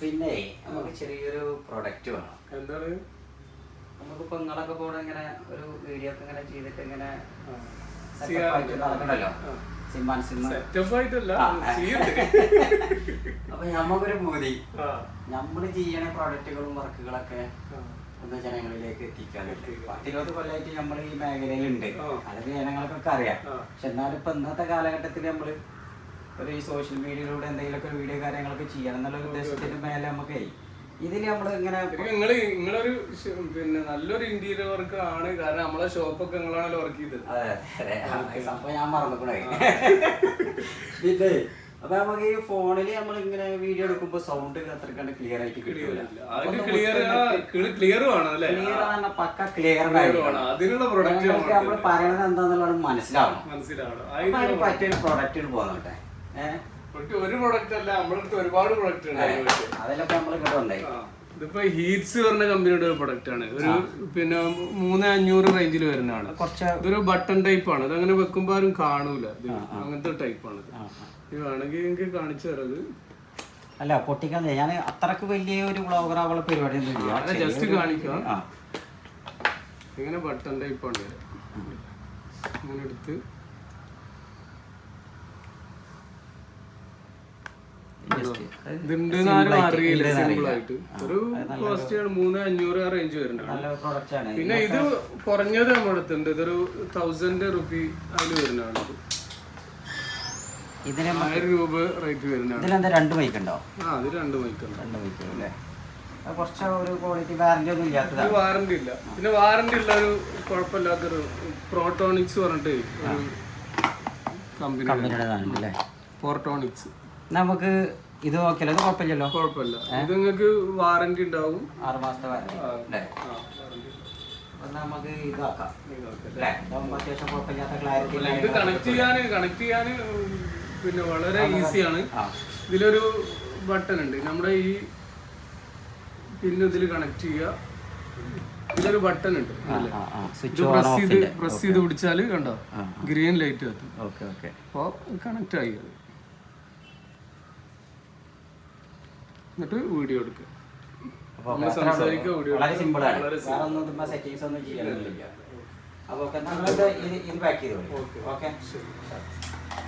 പിന്നെ നമുക്ക് ചെറിയൊരു പ്രൊഡക്റ്റ് വേണം. എന്താണ്? നമുക്കിപ്പോ നിങ്ങളൊക്കെ കൂടെ ഇങ്ങനെ ഒരു വീഡിയോ ഒക്കെ ഇങ്ങനെ ചെയ്തിട്ട് ഇങ്ങനെ നടക്കണല്ലോ. അപ്പൊ ഞമ്മക്കൊരു പൂതി, നമ്മള് ചെയ്യണ പ്രൊഡക്റ്റുകളും വർക്കുകളൊക്കെ ഒന്ന് ജനങ്ങളിലേക്ക് എത്തിക്കാനുണ്ട്. 10-20 കൊല്ലമായിട്ട് നമ്മൾ ഈ മേഖലയിലുണ്ട്, അതൊക്കെ ജനങ്ങൾക്കൊക്കെ അറിയാം. പക്ഷെ എന്നാലും ഇപ്പൊ ഇന്നത്തെ കാലഘട്ടത്തിൽ നമ്മള് ഒരു ഈ സോഷ്യൽ മീഡിയയിലൂടെ എന്തെങ്കിലുമൊക്കെ വീഡിയോ കാര്യങ്ങളൊക്കെ ചെയ്യണം എന്നുള്ള ഉദ്ദേശത്തിന്റെ മേലെ നമുക്ക് ഇതില് നമ്മള് ഇങ്ങനെ നിങ്ങളൊരു പിന്നെ നല്ലൊരു ഇന്റീരിയർ വർക്ക് ആണ്. കാരണം നമ്മളെ ഷോപ്പൊക്കെ നിങ്ങളാണല്ലോ വർക്ക് ചെയ്തത്. അതെ, സംഭവം ഞാൻ മറന്നിക്കണേ. പിന്നെ അപ്പൊ നമുക്ക് ഈ ഫോണില് നമ്മൾ ഇങ്ങനെ വീഡിയോ എടുക്കുമ്പോ സൗണ്ട് അത്രക്കണ്ട് ക്ലിയർ ആയിട്ട് കിട്ടൂല. പക്ക ക്ലിയർ നമ്മള് പറയണത് എന്താന്നുള്ളത് മനസ്സിലാവണം. അതിന് പറ്റിയൊരു പ്രൊഡക്റ്റിന് പോകുന്നുട്ടെ. ഒരു പ്രൊഡക്റ്റ് അല്ല, നമ്മളടുത്ത് ഒരുപാട് പ്രൊഡക്റ്റ് ഉണ്ട്. അതെല്ലാം നമ്മള് കിട്ടുണ്ടായി. ഇതിപ്പോ ഹീറ്റ്സ് പറഞ്ഞ കമ്പനിയുടെ ഒരു പ്രൊഡക്റ്റ് ആണ്. ഒരു പിന്നെ 3500 റേഞ്ചിൽ വരുന്നതാണ്. ഇതൊരു ബട്ടൺ ടൈപ്പ് ആണ്. ഇതങ്ങനെ വെക്കുമ്പോ ആരും കാണൂല. അങ്ങനത്തെ ടൈപ്പാണ്. ഇത് വേണമെങ്കിൽ എനിക്ക് കാണിച്ചു തരത്. അല്ല പൊട്ടിക്കാൻ ഞാൻ അത്രക്ക് വലിയ ഒരു ബ്ലോഗറാവുള്ള പരിപാടി ഒന്നും ഇല്ല. ജസ്റ്റ് കാണിക്കാം. ഇങ്ങനെ ബട്ടൺ ടൈപ്പാണ്. ഇങ്ങനെ എടുത്ത് ഇതിന്റെ അറിയില്ല. സിമ്പിൾ ആയിട്ട് ഒരു കോസ്റ്റ് 3500 ആ റേഞ്ച് വരുന്നതാണ്. പിന്നെ ഇത് കുറഞ്ഞത് നമ്മുടെ അടുത്തുണ്ട്. ഇതൊരു 1000 റുപ്പി അതിൽ വരുന്നതാണ്. ഇതിന് 1000 രൂപ റേറ്റ് വരുന്നതാണ്. ഇതിലെന്താ 2 മൈക്ക് ഉണ്ടോ? അത് 2 മൈക്ക് ഉണ്ട്. 2 മൈക്ക് അല്ലേ? കുറച്ച് ഒരു ക്വാളിറ്റി വാറന്റി ഒന്നും ഇല്ലാത്തതാണ്. വാറന്റി ഇല്ല. പിന്നെ വാറന്റി ഉള്ള ഒരു കുഴപ്പമില്ലാത്തൊരു പ്രോട്ടോണിക്സ് പറഞ്ഞിട്ട് ഒരു കമ്പനിയുടെ പ്രോട്ടോണിക്സ്. നമുക്ക് ഇത് നോക്കിയല്ലോ, ഇത് കുഴപ്പമില്ലല്ലോ. കുഴപ്പമില്ല. ഇത് നിങ്ങൾക്ക് വാറന്റി ഉണ്ടാവും. 6 മാസത്തെ വാറന്റി. നമുക്ക് ഇതാക്കാം. അത്യാവശ്യം കുഴപ്പമില്ലാത്ത ക്ലാരിറ്റി. ഇത് കണക്ട് ചെയ്യാന് പിന്നെ വളരെ ഈസിയാണ്. ഇതിലൊരു ബട്ടൺ ഉണ്ട്. നമ്മുടെ ഈ പിന്നെ ഇതിൽ കണക്ട് ചെയ്യുക. ഇതിലൊരു ബട്ടൺ ഉണ്ട്. പ്രസ് ചെയ്ത് പിടിച്ചാല് കണ്ടോ ഗ്രീൻ ലൈറ്റ് കത്തും. അപ്പൊ കണക്ട് ആയി. എന്നിട്ട് വീഡിയോ എടുക്കുക. വളരെ സിമ്പിൾ ആണ്. സെറ്റിംഗ്സ് ഒന്നും ചെയ്യാനൊന്നുമില്ല. അപ്പൊ ഇത് പാക്ക് ചെയ്തോളൂ. ഓക്കെ.